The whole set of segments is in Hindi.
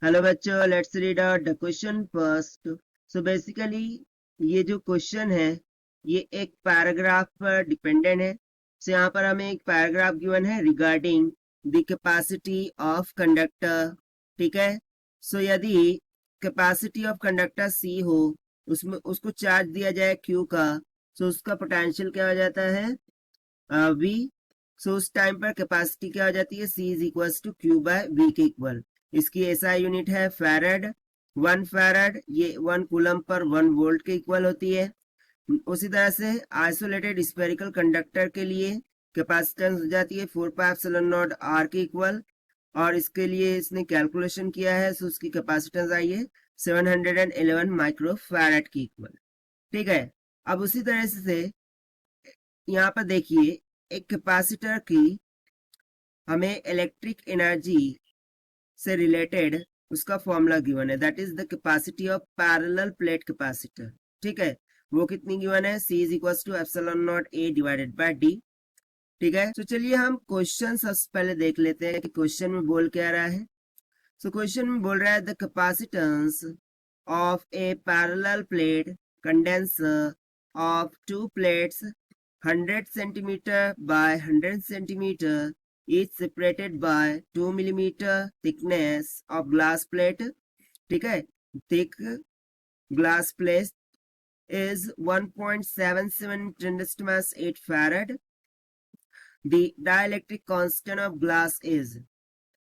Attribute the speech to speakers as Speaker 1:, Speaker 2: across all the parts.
Speaker 1: हेलो बच्चों, let's read out the question first. So basically ये जो क्वेश्चन है ये एक पैराग्राफ पर डिपेंडेंट है। सो यहाँ पर हमें एक पैराग्राफ गिवन है regarding the capacity of conductor. ठीक है। सो यदि कैपेसिटी ऑफ कंडक्टर सी हो, उसमें उसको चार्ज दिया जाए क्यू का, सो उसका पोटेंशियल क्या हो जाता है वी। सो उस टाइम पर कैपेसिटी क्या हो जाती है C is equal to Q by V के इक्वल। इसकी एसआई यूनिट है फैराड। 1 फैराड ये 1 कूलम पर 1 वोल्ट के इक्वल होती है। उसी तरह से आइसोलेटेड स्फेरिकल कंडक्टर के लिए कैपेसिटेंस हो जाती है 4πε0 r के इक्वल। और इसके लिए इसने कैलकुलेशन किया है, सो उसकी कैपेसिटेंस आई है 711 माइक्रो फैराड की इक्वल। ठीक है। अब उसी तरह से यहाँ पर देखिए एक कैपेसिटर की हमें इलेक्ट्रिक एनर्जी से रिलेटेड उसका फॉर्मूला गिवन है, that is the capacity of parallel plate capacitor. ठीक है। वो कितनी गिवन है C is equal to epsilon naught A divided by D। ठीक है। तो चलिए हम क्वेश्चन सबसे पहले देख लेते हैं कि क्वेश्चन में बोल क्या रहा है। सो क्वेश्चन में बोल रहा है the capacitance of A parallel plate condenser of 2 plates 100 centimeter by 100 centimeter is separated by 2 millimeter thickness of glass plate. ठीक है। thick glass plate is 1.77 10 to 8 farad. The dielectric constant of glass is.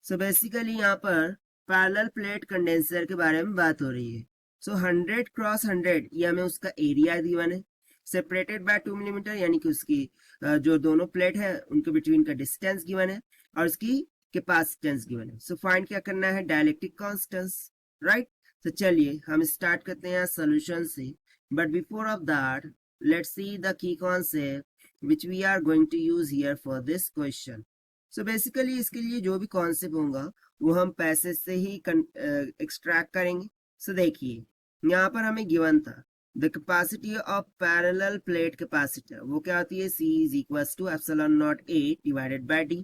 Speaker 1: So basically यहाँ पर पैरेलल प्लेट कंडेंसर के बारे में बात हो रही है। सो 100 क्रॉस 100 ये हमें उसका एरिया गिवन है। सेपरेटेड बाय 2 मिलीमीटर यानी कि उसकी जो दोनों प्लेट है उनके बिटवीन का डिस्टेंस गिवन है और उसकी कैपेसिटेंस गिवन है। सो फाइंड क्या करना है डाइलेक्ट्रिक कांस्टेंट्स, राइट। तो चलिए हम स्टार्ट करते हैं सॉल्यूशन से, but before of that let's see the key concept which we are going to use here for this question. So basically इसके लिए जो भी कॉन्सेप्ट होगा वो हम पैसेज से ही एक्सट्रैक्ट करेंगे। सो देखिए यहाँ पर हमें गिवन था the capacity of parallel plate capacitor, वो क्या होती है C is equal to epsilon naught A divided by D।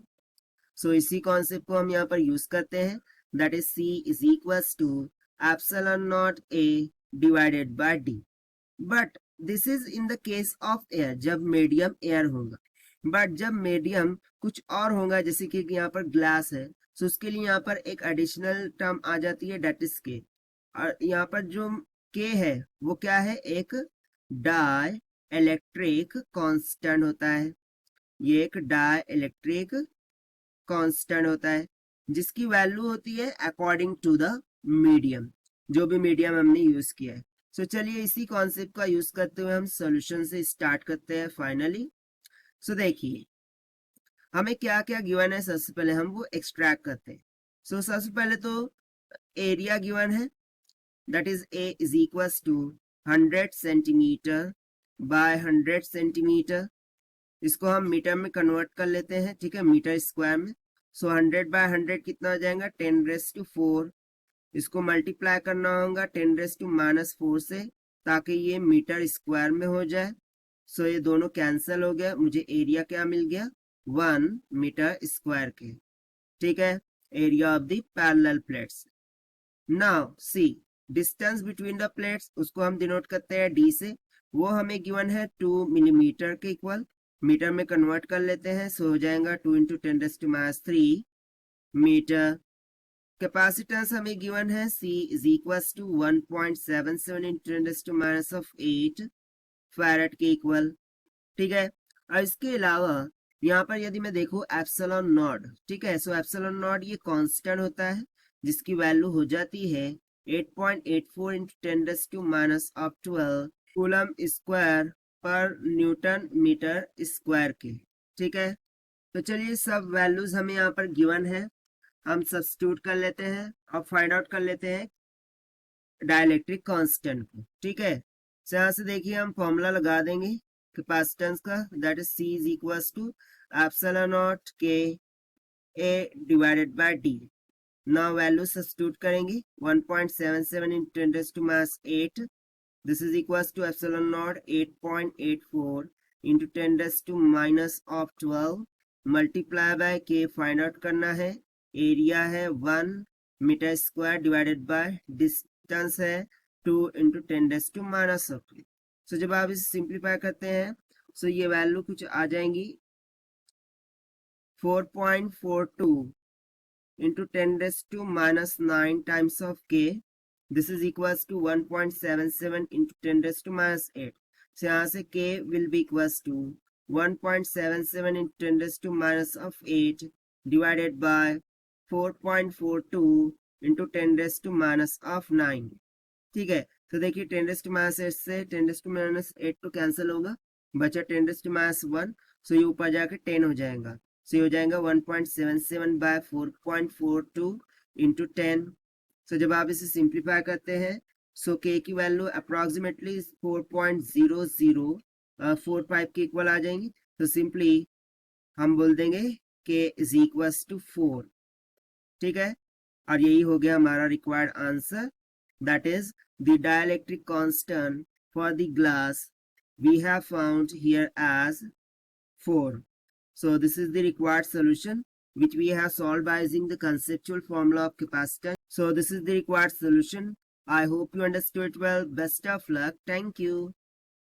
Speaker 1: So इसी कॉन्सेप्ट को हम यहाँ पर यूज करते हैं, that is C is equal to epsilon naught A divided by D। But this is in the case of air, जब मीडियम एयर होगा। बट जब मीडियम कुछ और होगा जैसे कि यहाँ पर ग्लास है, सो उसके लिए यहाँ पर एक एडिशनल टर्म आ जाती है डेट इज के। और यहाँ पर जो के है वो क्या है, एक डाई इलेक्ट्रिक कांस्टेंट होता है। ये एक डाई इलेक्ट्रिक कांस्टेंट होता है जिसकी वैल्यू होती है अकॉर्डिंग टू द मीडियम, जो भी मीडियम हमने यूज किया है। सो चलिए इसी कॉन्सेप्ट का यूज करते हुए हम सॉल्यूशन से स्टार्ट करते हैं फाइनली। सो देखिए हमें क्या क्या गिवन है, सबसे पहले हम वो एक्सट्रैक्ट करते हैं। सो सबसे पहले तो एरिया गिवन है, that is A is equal to 100 centimetre by 100 centimetre. इसको हम मीटर में कन्वर्ट कर लेते हैं, ठीक है, मीटर स्क्वायर में। सो 100 बाय 100 कितना हो जाएगा 10⁻⁴। इसको मल्टीप्लाई करना होगा 10⁻⁻⁴ से, ताकि ये मीटर स्क्वायर में हो जाए। सो ये दोनों कैंसिल हो गया, मुझे एरिया क्या मिल गया 1 मीटर स्क्वायर के। ठीक है, area of the parallel plates. Now see distance between the plates, उसको हम डिनोट करते हैं D से। वो हमें गिवन है 2 मिलीमीटर के इक्वल, मीटर में कन्वर्ट कर लेते हैं। सो हो जाएगा 2 × 10⁻³ मीटर। कैपेसिटेंस हमें गिवन है C is equal to 1.77 × 10⁻⁸ farad के इक्वल। ठीक है। और इसके अलावा यहाँ पर यदि मैं देखूं एप्सिलॉन नॉट, ठीक है, सो एप्सिलॉन नॉट ये कांस्टेंट होता है जिसकी वैल्यू हो जाती है 8.84 × 10⁻12 कूलम स्क्वायर पर न्यूटन मीटर स्क्वायर के। ठीक है। तो चलिए सब वैल्यूज हमें यहाँ पर गिवन है, हम सब्स्टिट्यूट कर लेते हैं और फाइंड आउट कर लेते हैं डाइलेक्ट्रिक कांस्टेंट को। ठीक है। तो यहाँ से देखिए हम फॉर्मूला लगा देंगे कैपेसिटेंस का, that is C is equal to epsilon naught K A divided by D। Now value substitute करेंगे 1.77 × 10⁻8, this is equal to epsilon naught 8.84 × 10⁻12 multiply by K find out करना है, एरिया है 1 metre square divided by distance है 2 इंटू 10⁻⁻²। सो जब आप इसे सिंप्लीफाई करते हैं सो ये वैल्यू कुछ आ जाएंगी 4.42 into 10⁻⁹ times of k. This is equals to 1.77 into 10⁻⁸. So यहाँ से k will be equals to 1.77 into 10⁻⁸ divided by 4.42 into 10⁻⁹। ठीक है, तो देखिए 10⁻⁸ से 10⁻⁸ तो कैंसिल होगा, बचा 10⁻⁻1। सो ये ऊपर जाके 10 हो जाएगा। सो ये हो जाएगा 1.77 बाय 4.42 इंटू 10। सो जब आप इसे सिंप्लीफाई करते हैं सो के की वैल्यू अप्रोक्सीमेटली 4.0045 के इक्वल आ जाएंगी। तो सिंपली हम बोल देंगे के इज इक्वल्स टू 4। ठीक है, और यही हो गया हमारा required answer, that is the dielectric constant for the glass we have found here as 4. So this is the required solution which we have solved by using the conceptual formula of capacitance. So this is the required solution. I hope you understood well. Best of luck. Thank you.